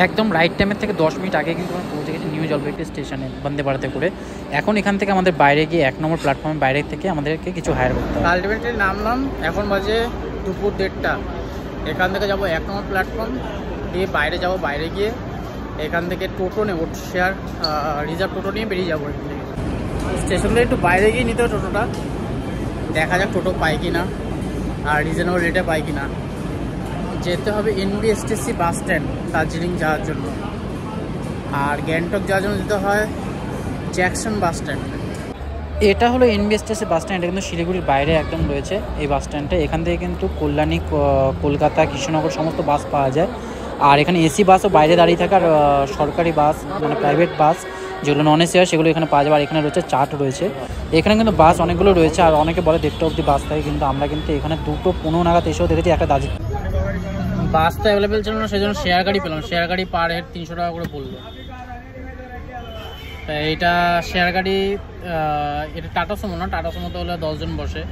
একদম রাইট টাইমের থেকে 10 মিনিট আগে কিন্তু আমরা পৌঁছে গেছি নিউ জলপাইগুড়ি স্টেশনে বন্দে ভারতে করে। এখন এখান থেকে আমাদের বাইরে গিয়ে 1 নম্বর প্ল্যাটফর্মের বাইরে থেকে আমাদেরকে কিছু হায়ার করতে হবে। আলটিমেটলি নামলাম, এখন বাজে দুপুর 1:30। এখান থেকে যাবো 1 নম্বর প্ল্যাটফর্ম দিয়ে বাইরে যাব, বাইরে গিয়ে এখান থেকে টোটো নেব, শেয়ার রিজার্ভ টোটো নিয়ে বেরিয়ে যাবো। এখান থেকে স্টেশন থেকে একটু বাইরে গিয়ে নিতে হবে টোটোটা, দেখা যাক টোটো পাই কি না আর রিজনেবল রেটে পাই কি না। যেতে হবে NBSTC বাস স্ট্যান্ড দার্জিলিং যাওয়ার জন্য, আর গ্যাংটক যাওয়ার জন্য যেতে হয় জ্যাকসন বাস স্ট্যান্ড। এটা হলো NBSTC বাস স্ট্যান্ড, এটা কিন্তু শিলিগুড়ির বাইরে একদম রয়েছে এই বাস স্ট্যান্ডটা। এখান থেকে কিন্তু কল্যাণী, কলকাতা, কৃষ্ণনগর সমস্ত বাস পাওয়া যায়। আর এখানে AC বাসও বাইরে দাঁড়িয়ে থাকে, আর সরকারি বাস মানে প্রাইভেট বাস যেগুলো নন AC হয় সেগুলো এখানে পাওয়া যাবে। আর এখানে রয়েছে চার্ট রয়েছে, এখানে কিন্তু বাস অনেকগুলো রয়েছে। আর অনেকে বলে 1:30 অবধি বাস থাকে, কিন্তু আমরা কিন্তু এখানে 2:15 নাগাদ এসেও দেখেছি একটা দার্জিলিং বাস তো অ্যাভেলেবেল ছিল না, সেই জন্য শেয়ার গাড়ি পেলাম। শেয়ার গাড়ি পার হেড 300 টাকা করে পড়লো। এইটা শেয়ার গাড়ি, এটা টাটা সুমো না, টাটা সুমোতে হলে 10 জন বসে।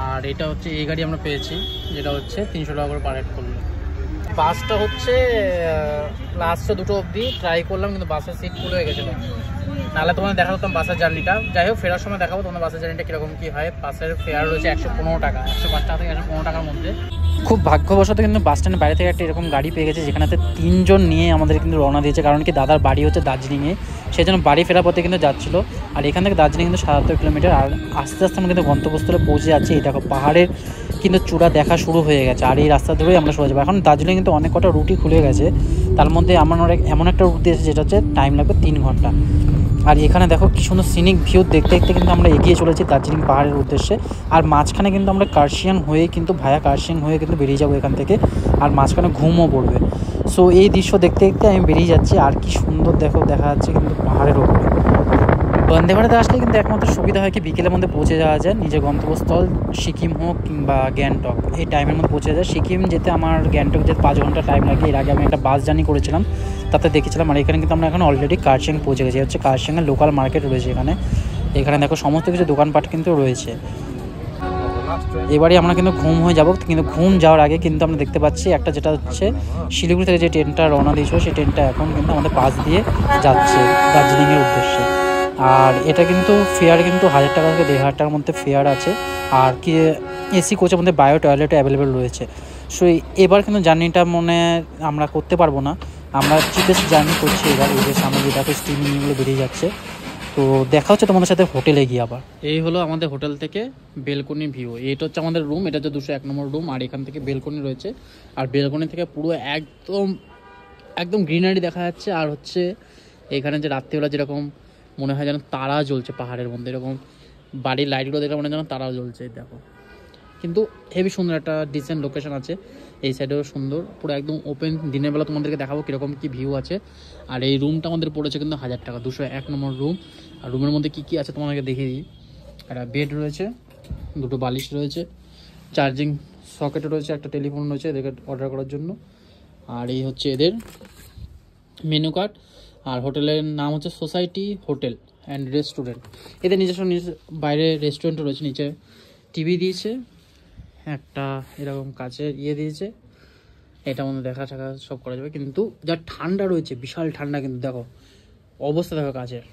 আর এটা হচ্ছে এই গাড়ি আমরা পেয়েছি, যেটা হচ্ছে 300 টাকা করে পার হেড করলো। বাসটা হচ্ছে লাস্টে 2টো অবধি ট্রাই করলাম, কিন্তু বাসের সিট ফুল হয়ে গেছিলো। নাহলে তোমাদের দেখা করতাম বাসের জার্নিটা। যাই হোক, ফেরার সময় দেখাবো তোমাদের বাসের জার্নিটা কীরকম কী হয়। বাসের ফেয়ার রয়েছে 115 টাকা, 105 টাকা থেকে 115 টাকার মধ্যে। খুব ভাগ্যবশত কিন্তু বাস স্ট্যান্ডের বাইরে থেকে একটা এরকম গাড়ি পেয়ে গেছে, যেখানে 3 জন নিয়ে আমাদের কিন্তু রওনা দিয়েছে। কারণ কি, দাদার বাড়ি হচ্ছে দার্জিলিংয়ে, সেই জন্য বাড়ি ফেরার পথে কিন্তু যাচ্ছিল। আর এখান থেকে দার্জিলিং কিন্তু 77 কিলোমিটার। আর আস্তে আস্তে আমরা কিন্তু গন্তব্যস্থলে পৌঁছে যাচ্ছি। এই দেখো, পাহাড়ের কিন্তু চূড়া দেখা শুরু হয়ে গেছে, আর এই রাস্তা ধরেই আমরা সোজা যাবো। এখন দার্জিলিং কিন্তু অনেক কটা রুটই খুলে গেছে, তার মধ্যে আমার এমন একটা রুট দিয়েছে যেটা হচ্ছে টাইম লাগবে 3 ঘন্টা। আর এখানে দেখো কি সুন্দর সিনিক ভিউ দেখতে দেখতে কিন্তু আমরা এগিয়ে চলেছি দার্জিলিং পাহাড়ের উদ্দেশ্যে। আর মাঝখানে কিন্তু আমরা কার্শিয়াং হয়ে কিন্তু ভায়া কার্শিয়াং হয়ে কিন্তু বেরিয়ে যাবো এখান থেকে, আর মাঝখানে ঘুমও পড়বে। সো এই দৃশ্য দেখতে দেখতে আমি বেরিয়ে যাচ্ছি। আর কি সুন্দর দেখা যাচ্ছে কিন্তু পাহাড়ের ওপরে। বন্দে ভারতে আসলে কিন্তু একমাত্র সুবিধা হয় কি, বিকেলের মধ্যে পৌঁছে যাওয়া যায় নিজের গন্তব্যস্থল, সিকিম হোক কিংবা গ্যাংটক। এই টাইমের মধ্যে পৌঁছে যায়। সিকিম যেতে আমার গ্যাংটক যেতে 5 ঘন্টা টাইম লাগে। এর আগে আমি একটা বাস জার্নি করেছিলাম, তাতে দেখেছিলাম। আর এখানে কিন্তু আমরা এখন অলরেডি কার্শিয়াং পৌঁছে গেছি। হচ্ছে কার্শিয়াংয়ের লোকাল মার্কেট রয়েছে এখানে। এখানে দেখো সমস্ত কিছু দোকানপাট কিন্তু রয়েছে। এবারে আমরা কিন্তু ঘুম হয়ে যাব, কিন্তু ঘুম যাওয়ার আগে কিন্তু আমরা দেখতে পাচ্ছি একটা, যেটা হচ্ছে শিলিগুড়ি থেকে যে ট্রেনটা রওনা দিয়েছিল, সেই ট্রেনটা এখন কিন্তু আমাদের পাশ দিয়ে যাচ্ছে দার্জিলিংয়ের উদ্দেশ্যে। আর এটা কিন্তু ফেয়ার কিন্তু 1000 টাকা থেকে 1500 টাকার মধ্যে ফেয়ার আছে। আর কি AC কোচের মধ্যে বায়ো টয়লেটও অ্যাভেলেবেল রয়েছে। সো এবার কিন্তু জার্নিটা আমরা করতে পারবো না, আমরা চিপেস্ট জার্নি করছি এবার। এই যে সামনে যে দেখো স্টিমিংগুলো বেরিয়ে যাচ্ছে। তো দেখা হচ্ছে তোমাদের সাথে হোটেলে গিয়ে আবার। এই হলো আমাদের হোটেল থেকে বেলকনি ভিউ। এটা হচ্ছে আমাদের রুম, এটা হচ্ছে 201 নম্বর রুম। আর এখান থেকে বেলকনি রয়েছে, আর বেলকনি থেকে পুরো একদম গ্রিনারি দেখা যাচ্ছে। আর হচ্ছে এখানে যে রাত্রিবেলা যেরকম মনে হয় যেন তারা জ্বলছে পাহাড়ের মধ্যে, এরকম বাড়ির লাইটগুলো দেখলে মনে হয় যেন তারা জ্বলছে। দেখো, কিন্তু হেভি সুন্দর একটা ডিসেন্ট লোকেশন আছে। এই সাইডেও সুন্দর, পুরো একদম ওপেন। দিনের বেলা তোমাদেরকে দেখাবো কীরকম কী ভিউ আছে। আর এই রুমটা আমাদের পড়েছে কিন্তু 1000 টাকা, 201 নম্বর রুম। আর রুমের মধ্যে কী কী আছে তোমাদেরকে দেখিয়ে দিই। একটা বেড রয়েছে, 2টো বালিশ রয়েছে, চার্জিং সকেট রয়েছে, একটা টেলিফোন রয়েছে এদেরকে অর্ডার করার জন্য। আর এই হচ্ছে এদের মেনু কার্ড। আর হোটেলের নাম হচ্ছে সোসাইটি হোটেল অ্যান্ড রেস্টুরেন্ট। এদের নিজস্ব বাইরে রেস্টুরেন্টও রয়েছে, নিচে টিভি দিয়েছে, একটা এরকম কাচের দিয়েছে, এটা মধ্যে দেখা সব করা যাবে। কিন্তু যা ঠান্ডা রয়েছে, বিশাল ঠান্ডা। কিন্তু দেখো অবস্থা দেখো কাচের,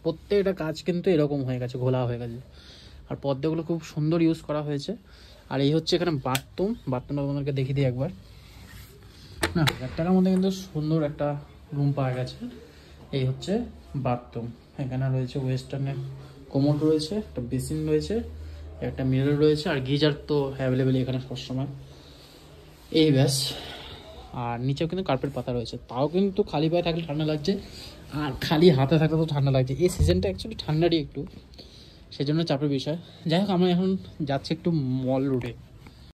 প্রত্যেকটা কাচ কিন্তু এরকম হয়ে গেছে, ঘোলা হয়ে গেছে। আর পর্দাগুলো খুব সুন্দর ইউজ করা হয়েছে। আর এই হচ্ছে এখানে বাথরুমটা তোমাদেরকে দেখিয়ে দিই একবার। না, 1000 টাকার মধ্যে কিন্তু সুন্দর একটা রুম পাওয়া গেছে। এই হচ্ছে বাথরুম, এখানে রয়েছে ওয়েস্টার্নের কোমোড রয়েছে, একটা বেসিন রয়েছে, একটা মিরর রয়েছে, আর গিজার তো অ্যাভেলেবেল এখানে সবসময়। এই ব্যাস। আর নিচেও কিন্তু কার্পেট পাতা রয়েছে, তাও কিন্তু খালি পায়ে থাকলে ঠান্ডা লাগছে, আর খালি হাতে থাকলে তো ঠান্ডা লাগছে। এই সিজনটা অ্যাকচুয়ালি ঠান্ডারই একটু, সেজন্য চাপের বিষয়। যাই হোক, আমরা এখন যাচ্ছি একটু মল রোডে।